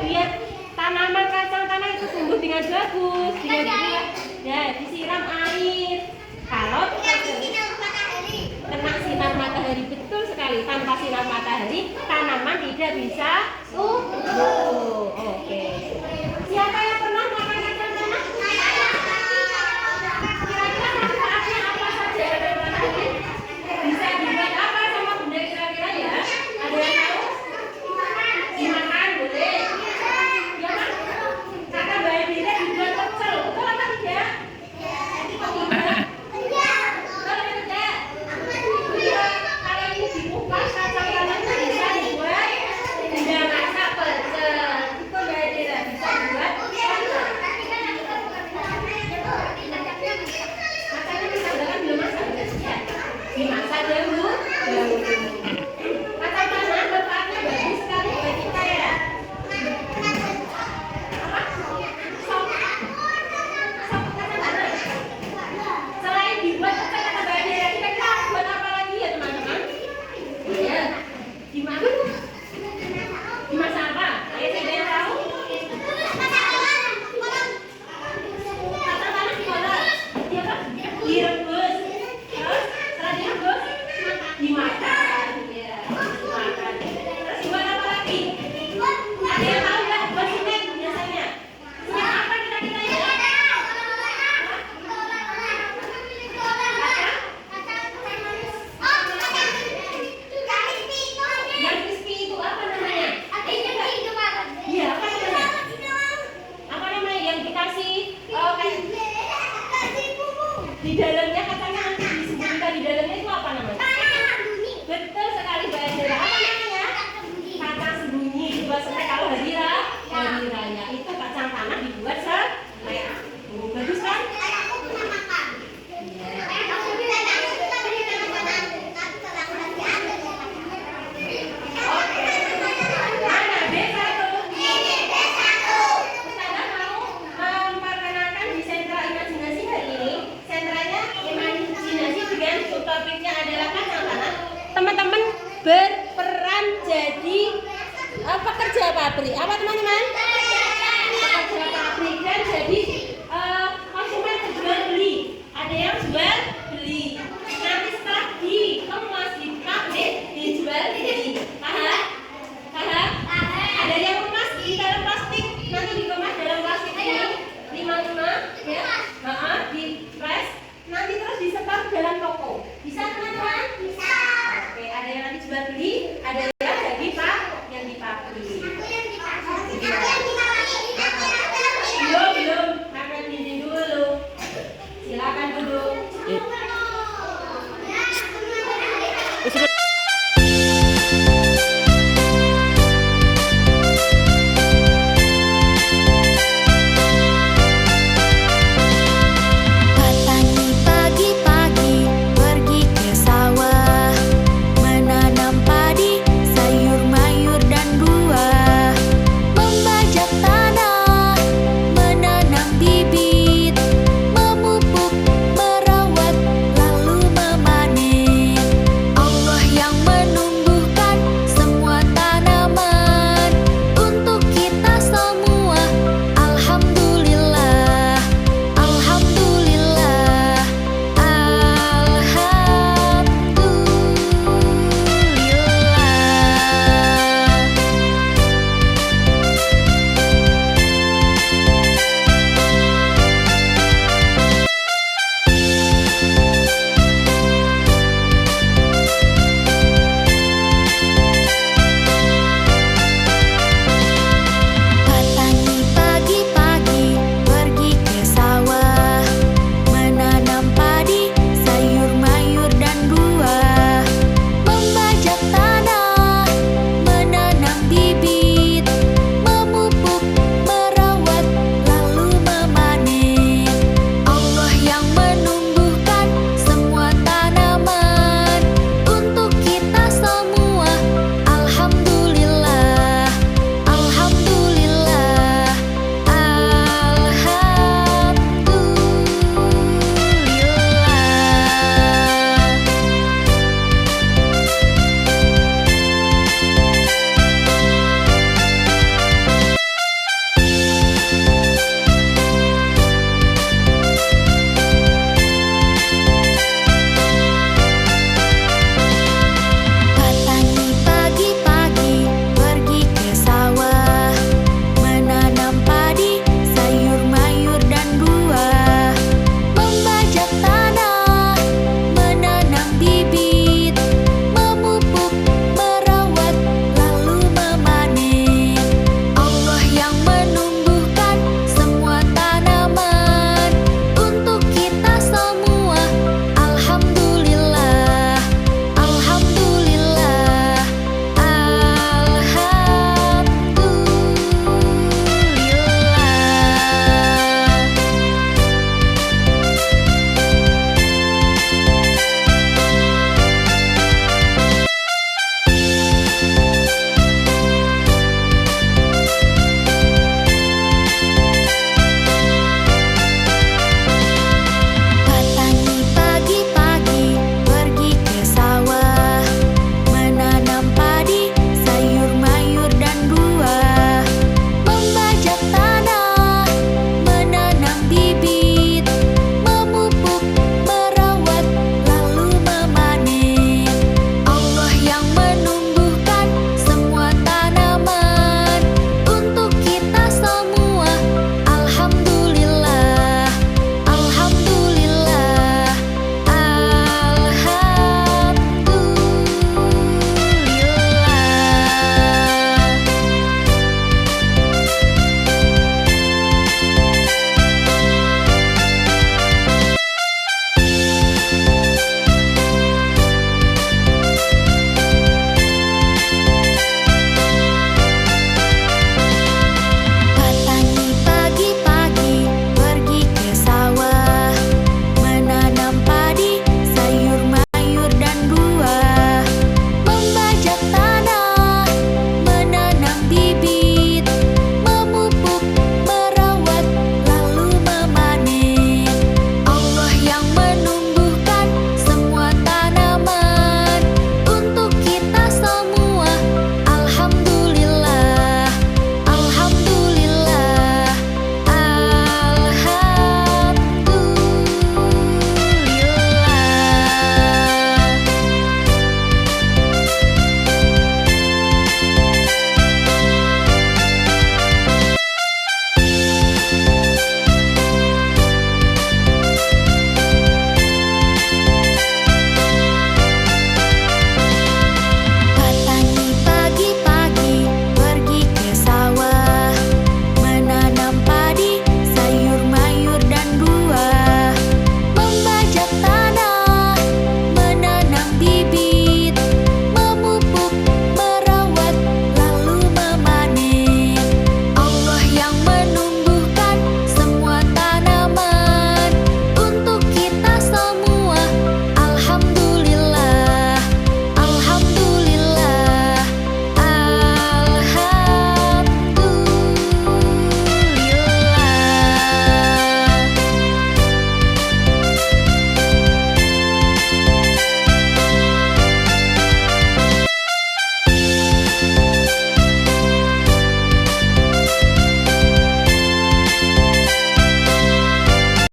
biar tanaman kacang tanah itu tumbuh dengan bagus, dengan buah. Ya, disiram air. Kalau kena sinar matahari, betul sekali. Tanpa sinar matahari, tanaman tidak bisa tumbuh. Oke. Siapa yang pernah makan kacang tanah? Kira-kira manfaatnya apa saja kacang tanah ini? Bisa dibuat apa sama bunda kira-kira ya? Ada yang tahu? Dimakan boleh. Ya kan? Kata Mbak Dira dibuat pecel. Betul apa tidak? Dikupas kacang tanahnya bisa dibuat benda masak pecel. Itu Mbak Dira bisa dibuat pecel. Kacangnya misalkan belum masak ya? Dimasak dahulu. Kacang tanah manfaatnya bagus sekali buat kita ya. Apa? Sop kacang tanah. Selain dibuat pecel kata Mbak Dira, kita buat apa lagi ya teman-teman? Iya, dimakan. Dimasak apa? Ayo ada yang tahu? Kacang tanah gimana? Iya kan? Direbus. Terus setelah direbus dimakan. Iya, dimakan. Terus dibuat apa lagi? Ada yang tahu nggak? Buat snack biasanya. Snack apa kira-kira ya? Yang crispy itu apa namanya? Iya, apa namanya? Apa namanya yang dikasih kayak di dalamnya kacangnya nanti disembunyikan di dalamnya itu apa namanya? Betul sekali Mbak Dira. Apa namanya? Kacang sembunyi dibuat snack kalau hari raya itu kacang tanah dibuat snack. Bagus kan? Mana B1? Ustazah mau memperkenalkan di sentra imajinasi hari ini. Sentranya imajinasi dengan subtopiknya adalah kacang tanah. Teman-teman berperan jadi pekerja pabrik. Apa teman-teman? Pekerja pabrik dan jadi konsumen jual beli. Ada yang jual beli. Nanti setelah dikemas di pabrik dijual beli. Paham? Paham? Ada yang kemas di dalam plastik. Nanti dikemas dalam plastik ini 55 ya. Di press. Nanti terus disebar dalam toko.